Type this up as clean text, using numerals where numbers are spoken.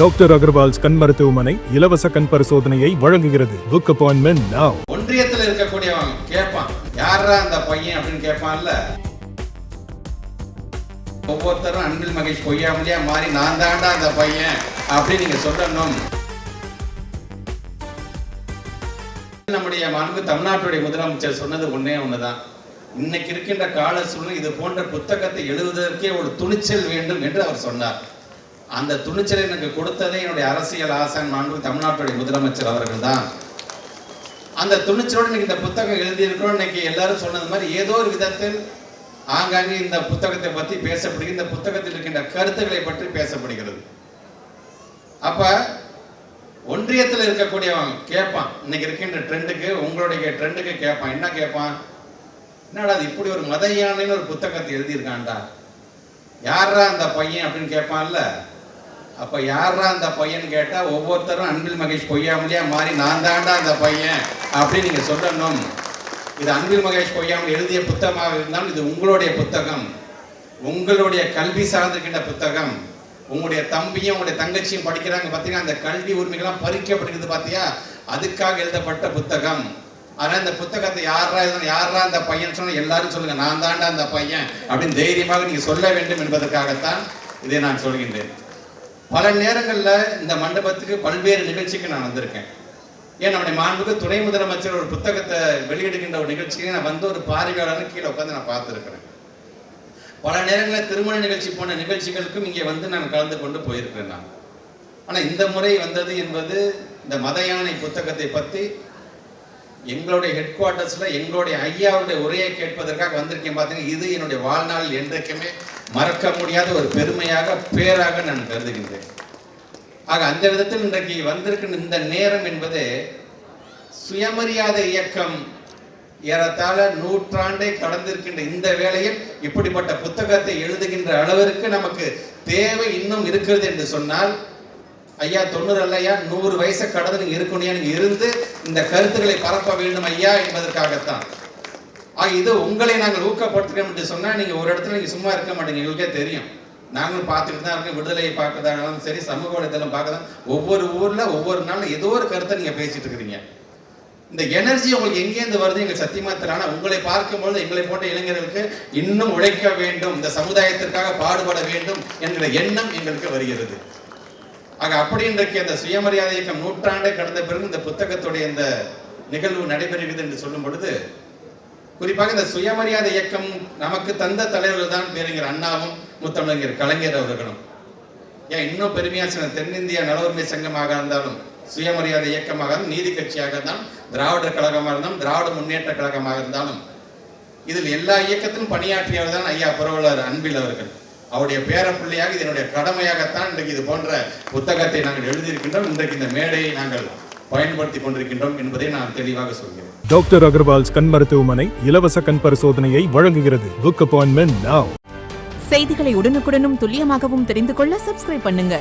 Doctor Agarwal's கண் மருத்துவமனை இலவச கண் பரிசோதனையை வழங்குகிறது. புக் அப்பாயின்மெண்ட் நவ. ஒன்றியத்தில் இருக்கக்கூடியவன் கேட்பான், யாரா அந்த பையன் அப்படின்னு கேட்பான்ல. ஒவ்வொருத்தரும் அன்பில் மகேஷ் பொய்யாமலியா மாறி நான் தாண்டா அந்த பையன் அப்படின்னு நீங்க சொல்லணும். நம்முடைய மாண்பு தமிழ்நாட்டுடைய முதலமைச்சர் சொன்னது ஒண்ணுதான், இன்னைக்கு இருக்கின்ற கால சூழ்நிலை இது போன்ற புத்தகத்தை எழுதுவதற்கே ஒரு துணிச்சல் வேண்டும் என்று அவர் சொன்னார். அந்த துணிச்சலை எனக்கு கொடுத்ததே என்னுடைய அரசியல் ஆசான் மாண்பு தமிழ்நாட்டுடைய முதலமைச்சர் அவர்கள் தான். அந்த துணிச்சலோடு இன்னைக்கு இந்த புத்தகம் எழுதியிருக்கிறோம். இன்னைக்கு எல்லாரும் சொன்னது மாதிரி ஏதோ ஒரு விதத்தில் ஆங்காங்கே இந்த புத்தகத்தை பற்றி பேசப்படுகிறது, இந்த புத்தகத்தில் இருக்கின்ற கருத்துக்களை பற்றி பேசப்படுகிறது. அப்ப ஒன்றியத்தில் இருக்கக்கூடியவன் கேட்பான், இன்னைக்கு இருக்கின்ற ட்ரெண்டுக்கு, உங்களுடைய ட்ரெண்டுக்கு கேட்பான். என்ன கேட்பான்? என்னடா இப்படி ஒரு மத யானைன்னு ஒரு புத்தகத்தை எழுதியிருக்கான்டா, யாரா அந்த பையன் அப்படின்னு கேட்பான்ல. அப்ப யாரா அந்த பையன் கேட்டா ஒவ்வொருத்தரும் அன்பில் மகேஷ் பொய்யாமலியா மாறி நான் தாண்டா அந்த பையன் அப்படின்னு நீங்க சொல்லணும். இது அன்பில் மகேஷ் பொய்யாமல் எழுதிய புத்தகமாக இருந்தாலும் இது உங்களுடைய புத்தகம், உங்களுடைய கல்வி சார்ந்திருக்கின்ற புத்தகம். உங்களுடைய தம்பியும் உங்களுடைய தங்கச்சியும் படிக்கிறாங்க பார்த்தீங்கன்னா, அந்த கல்வி உரிமைகள்லாம் பறிக்கப்படுகிறது பார்த்தியா, அதுக்காக எழுதப்பட்ட புத்தகம். ஆனால் இந்த புத்தகத்தை யாரா அந்த பையன் சொன்ன எல்லாரும் சொல்லுங்க நான் தாண்டா அந்த பையன் அப்படின்னு தைரியமாக நீங்க சொல்ல வேண்டும் என்பதற்காகத்தான் இதை நான் சொல்கின்றேன். பல நேரங்களில் இந்த மண்டபத்துக்கு பல்வேறு நிகழ்ச்சிக்கு நான் வந்திருக்கேன். ஏன் நம்முடைய மாண்புக்கு துணை முதலமைச்சர் ஒரு புத்தகத்தை வெளியிடுகின்ற ஒரு நிகழ்ச்சியை நான் வந்து ஒரு பார்வையாளர் கீழே உட்காந்து நான் பார்த்துருக்கிறேன். பல நேரங்களில் திருமண நிகழ்ச்சி போன்ற நிகழ்ச்சிகளுக்கும் இங்கே வந்து நான் கலந்து கொண்டு போயிருக்கிறேன் நான். ஆனால் இந்த முறை வந்தது என்பது இந்த மத யானை புத்தகத்தை பற்றி எங்களுடைய ஹெட் குவார்ட்டர்ஸ்ல எங்களுடைய ஐயாவுடைய உரையை கேட்பதற்காக வந்திருக்கேன். பார்த்தீங்கன்னா இது என்னுடைய வாழ்நாளில் என்றைக்குமே மறக்க முடியாத ஒரு பெருமையாக பேராக நான் கருதுகின்றேன். ஆக அந்த விதத்தில் இன்றைக்கு வந்திருக்கின்ற இந்த நேரம் என்பது சுயமரியாதை இயக்கம் ஏறத்தாழ 100 ஆண்டை கடந்திருக்கின்ற இந்த வேளையில் இப்படிப்பட்ட புத்தகத்தை எழுதுகின்ற அளவிற்கு நமக்கு தேவை இன்னும் இருக்கிறது என்று சொன்னால், ஐயா 90 அல்லையா 100 வயசை கடந்து நீங்க இருக்கணும், நீங்க இருந்து இந்த கருத்துக்களை பரப்ப வேண்டும் ஐயா என்பதற்காகத்தான். இது உங்களை நாங்கள் ஊக்கப்படுத்துகிறோம் என்று சொன்னா நீங்க ஒரு இடத்துல நீங்க சும்மா இருக்க மாட்டீங்க. எங்களுக்கே தெரியும், நாங்களும் பார்த்துட்டு தான் இருக்கோம். விடுதலையை பார்க்கறதாலும் சரி, சமூக வலைதளம் பார்க்கதான், ஒவ்வொரு ஊர்ல ஒவ்வொரு நாளும் ஏதோ ஒரு கருத்தை நீங்க பேசிட்டு இருக்கிறீங்க. இந்த எனர்ஜி உங்களுக்கு எங்கேருந்து வருது எங்களுக்கு சத்தியமா தெரியல. ஆனா உங்களை பார்க்கும்போது எங்களை போன்ற இளைஞர்களுக்கு இன்னும் உழைக்க வேண்டும், இந்த சமுதாயத்திற்காக பாடுபட வேண்டும் என்கிற எண்ணம் எங்களுக்கு வருகிறது. ஆக அப்படி இன்றைக்கு அந்த சுயமரியாதை இயக்கம் 100 ஆண்டை கடந்த பிறகு இந்த புத்தகத்துடைய இந்த நிகழ்வு நடைபெறுகிறது என்று சொல்லும் பொழுது, குறிப்பாக இந்த சுயமரியாதை இயக்கம் நமக்கு தந்த தலைவர்கள் தான் பேரறிஞர் அண்ணாவும் முத்தமிழர் கலைஞர் அவர்களும். ஏன் இன்னும் பெருமையா சொன்ன தென்னிந்திய நல உரிமை சங்கமாக இருந்தாலும், சுயமரியாதை இயக்கமாக இருந்தாலும், நீதி கட்சியாக இருந்தாலும், திராவிடர் கழகமாக இருந்தாலும், திராவிட முன்னேற்ற கழகமாக இருந்தாலும், இதில் எல்லா இயக்கத்திலும் பணியாற்றியவர் தான் ஐயா புரவலர் அன்பில் அவர்கள். அவருடைய பேரப்பிள்ளையாக இதனுடைய கடமையாகத்தான் இன்றைக்கு இது போன்ற புத்தகத்தை நாங்கள் எழுதியிருக்கின்றோம். இன்றைக்கு இந்த மேடையை நாங்கள் பயன்படுத்தி கொண்டிருக்கின்றோம் என்பதை நான் தெளிவாக சொல்கிறேன். டாக்டர் அகர்வால்ஸ் கண் மருத்துவமனை இலவச கண் பரிசோதனையை வழங்குகிறது. புக் அப்பாயின்மெண்ட் நவ. செய்திகளை உடனுக்குடனும் துல்லியமாகவும் தெரிந்து கொள்ள சப்ஸ்கிரைப் பண்ணுங்க.